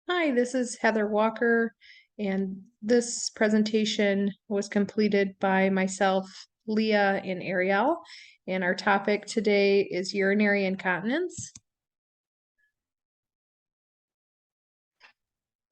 Hi, this is Heather Walker, and this presentation was completed by myself, Leah, and Ariel. And our topic today is urinary incontinence.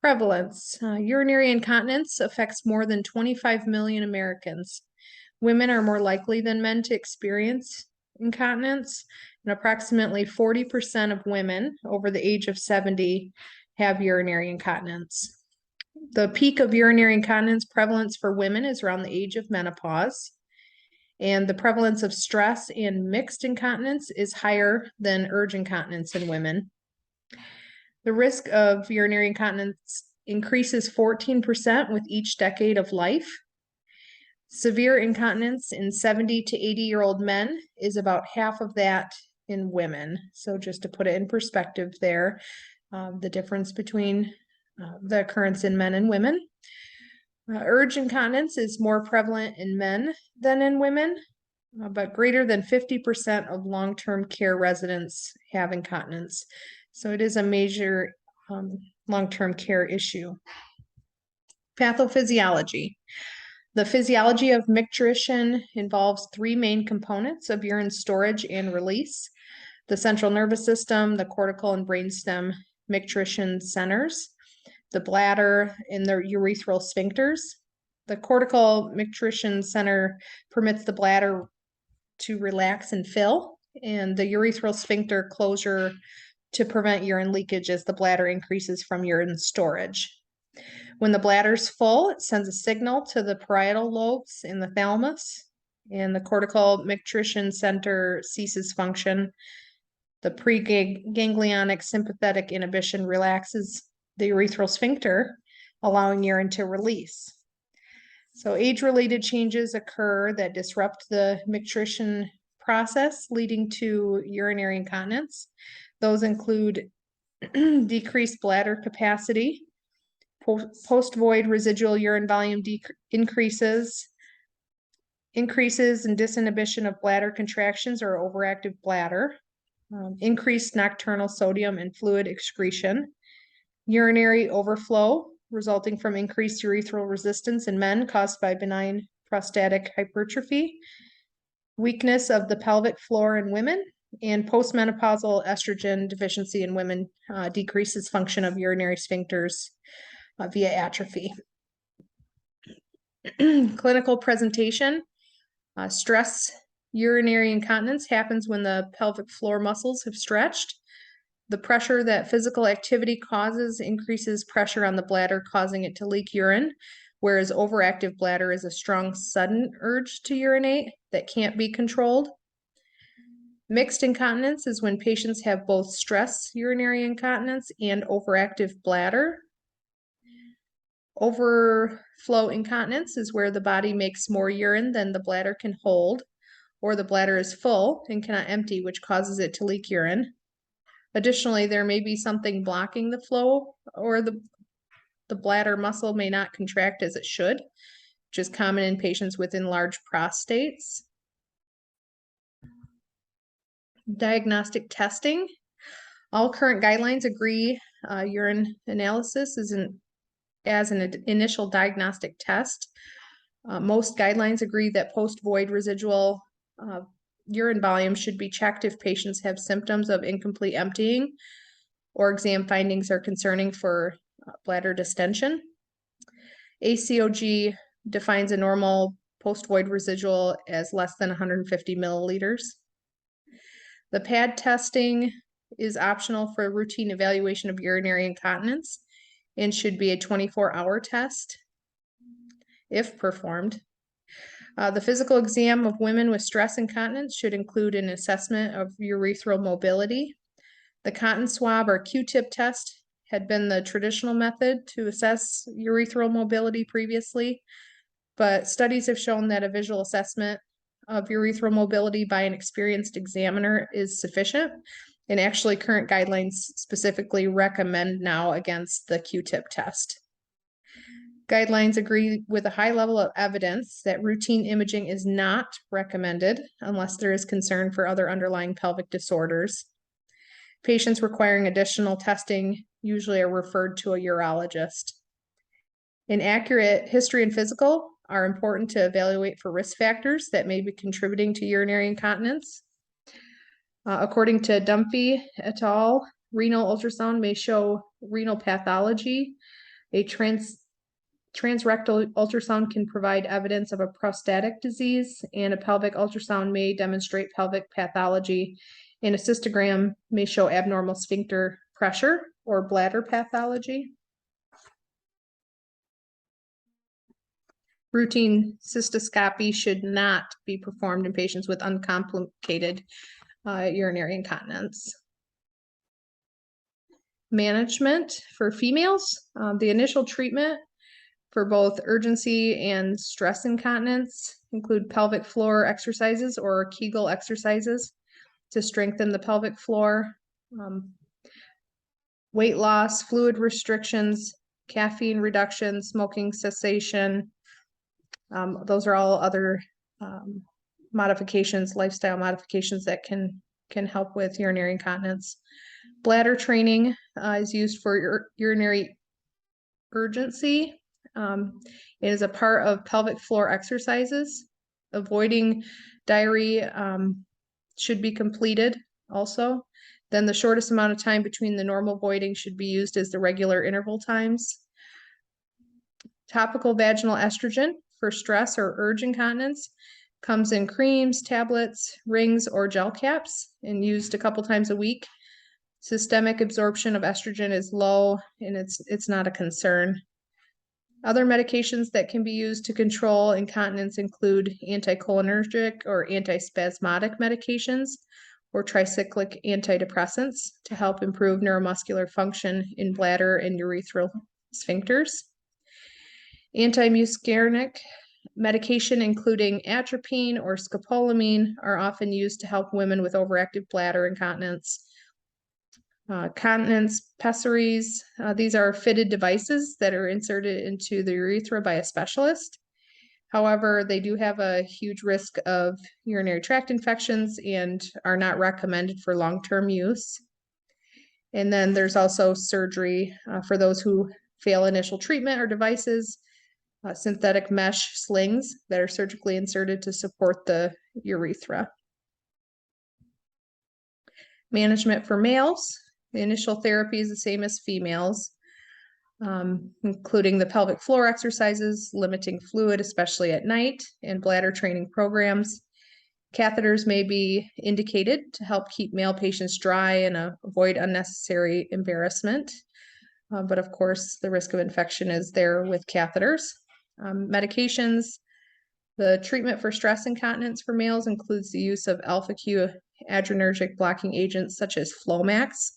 Prevalence. Urinary incontinence affects more than 25 million Americans. Women are more likely than men to experience incontinence, and approximately 40% of women over the age of 70 have urinary incontinence. The peak of urinary incontinence prevalence for women is around the age of menopause, and the prevalence of stress and mixed incontinence is higher than urge incontinence in women. The risk of urinary incontinence increases 14% with each decade of life. Severe incontinence in 70 to 80-year-old men is about half of that in women. So just to put it in perspective there, the difference between the occurrence in men and women. Urge incontinence is more prevalent in men than in women, but greater than 50% of long-term care residents have incontinence. So it is a major long-term care issue. Pathophysiology. The physiology of micturition involves three main components of urine storage and release: the central nervous system, the cortical and brainstem micturition centers, the bladder, and the urethral sphincters. The cortical micturition center permits the bladder to relax and fill, and the urethral sphincter closure to prevent urine leakage as the bladder increases from urine storage. When the bladder's full, it sends a signal to the parietal lobes in the thalamus, and the cortical micturition center ceases function. The preganglionic sympathetic inhibition relaxes the urethral sphincter, allowing urine to release. So age-related changes occur that disrupt the micturition process, leading to urinary incontinence. Those include decreased bladder capacity, post-void residual urine volume increases in disinhibition of bladder contractions or overactive bladder, increased nocturnal sodium and fluid excretion, urinary overflow resulting from increased urethral resistance in men caused by benign prostatic hypertrophy, weakness of the pelvic floor in women, and postmenopausal estrogen deficiency in women decreases function of urinary sphincters via atrophy. Clinical presentation. Stress urinary incontinence happens when the pelvic floor muscles have stretched. The pressure that physical activity causes increases pressure on the bladder, causing it to leak urine, whereas overactive bladder is a strong, sudden urge to urinate that can't be controlled. Mixed incontinence is when patients have both stress urinary incontinence and overactive bladder. Overflow incontinence is where the body makes more urine than the bladder can hold, or the bladder is full and cannot empty, which causes it to leak urine. Additionally, there may be something blocking the flow, or the bladder muscle may not contract as it should, which is common in patients with enlarged prostates. Diagnostic testing. All current guidelines agree urine analysis is as an initial diagnostic test. Most guidelines agree that post-void residual urine volume should be checked if patients have symptoms of incomplete emptying or exam findings are concerning for bladder distension. ACOG defines a normal post-void residual as less than 150 milliliters. The pad testing is optional for routine evaluation of urinary incontinence and should be a 24-hour test if performed. The physical exam of women with stress incontinence should include an assessment of urethral mobility. The cotton swab or Q-tip test had been the traditional method to assess urethral mobility previously, but studies have shown that a visual assessment of urethral mobility by an experienced examiner is sufficient. And actually, current guidelines specifically recommend now against the Q-tip test. Guidelines agree with a high level of evidence that routine imaging is not recommended unless there is concern for other underlying pelvic disorders. Patients requiring additional testing usually are referred to a urologist. An accurate history and physical are important to evaluate for risk factors that may be contributing to urinary incontinence. According to Dunphy et al., renal ultrasound may show renal pathology. A transrectal ultrasound can provide evidence of a prostatic disease, and a pelvic ultrasound may demonstrate pelvic pathology, and a cystogram may show abnormal sphincter pressure or bladder pathology. Routine cystoscopy should not be performed in patients with uncomplicated urinary incontinence. Management for females, the initial treatment for both urgency and stress incontinence include pelvic floor exercises or Kegel exercises to strengthen the pelvic floor, weight loss, fluid restrictions, caffeine reduction, smoking cessation. Those are all other modifications, lifestyle modifications that can help with urinary incontinence. Bladder training is used for urinary urgency. It is a part of pelvic floor exercises. Avoiding diarrhea should be completed also. Then the shortest amount of time between the normal voiding should be used as the regular interval times. Topical vaginal estrogen for stress or urge incontinence comes in creams, tablets, rings, or gel caps and used a couple times a week. Systemic absorption of estrogen is low and it's not a concern. Other medications that can be used to control incontinence include anticholinergic or antispasmodic medications or tricyclic antidepressants to help improve neuromuscular function in bladder and urethral sphincters. Antimuscarinic medication, including atropine or scopolamine, are often used to help women with overactive bladder incontinence. Continence pessaries, these are fitted devices that are inserted into the urethra by a specialist. However, they do have a huge risk of urinary tract infections and are not recommended for long-term use. And then there's also surgery for those who fail initial treatment or devices, synthetic mesh slings that are surgically inserted to support the urethra. Management for males. The initial therapy is the same as females, including the pelvic floor exercises, limiting fluid, especially at night, and bladder training programs. Catheters may be indicated to help keep male patients dry and avoid unnecessary embarrassment. But of course, the risk of infection is there with catheters. Medications. The treatment for stress incontinence for males includes the use of alpha-Q adrenergic blocking agents such as Flomax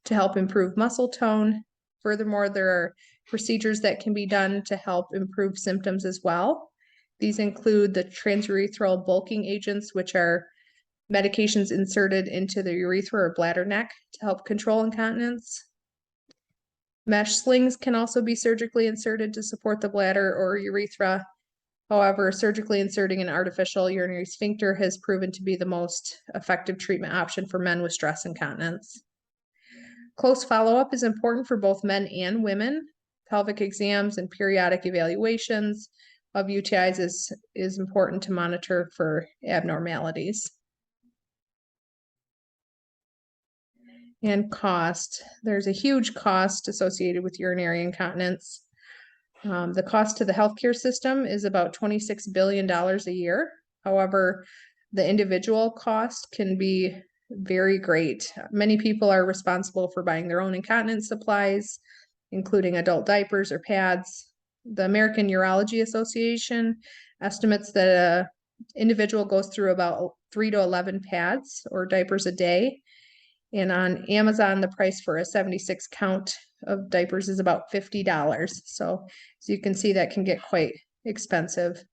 to help improve muscle tone. Furthermore, there are procedures that can be done to help improve symptoms as well. These include the transurethral bulking agents, which are medications inserted into the urethra or bladder neck to help control incontinence. Mesh slings can also be surgically inserted to support the bladder or urethra. However, surgically inserting an artificial urinary sphincter has proven to be the most effective treatment option for men with stress incontinence. Close follow-up is important for both men and women. Pelvic exams and periodic evaluations of UTIs is important to monitor for abnormalities. And cost. There's a huge cost associated with urinary incontinence. The cost to the healthcare system is about $26 billion a year. However, the individual cost can be very great. Many people are responsible for buying their own incontinence supplies, including adult diapers or pads. The American Urology Association estimates that an individual goes through about 3 to 11 pads or diapers a day. And on Amazon, the price for a 76 count of diapers is about $50. So as you can see, that can get quite expensive.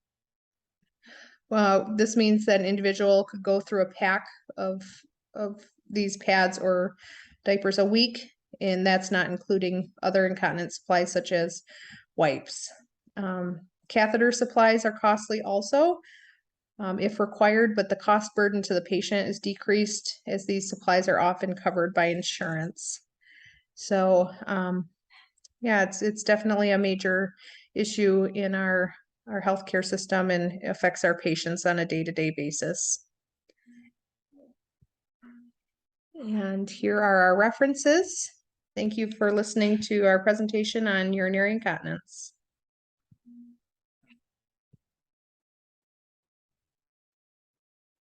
Well, this means that an individual could go through a pack of these pads or diapers a week, and that's not including other incontinence supplies such as wipes. Catheter supplies are costly also. if required, but the cost burden to the patient is decreased as these supplies are often covered by insurance. So, yeah, it's definitely a major issue in our healthcare system and affects our patients on a day-to-day basis. And here are our references. Thank you for listening to our presentation on urinary incontinence.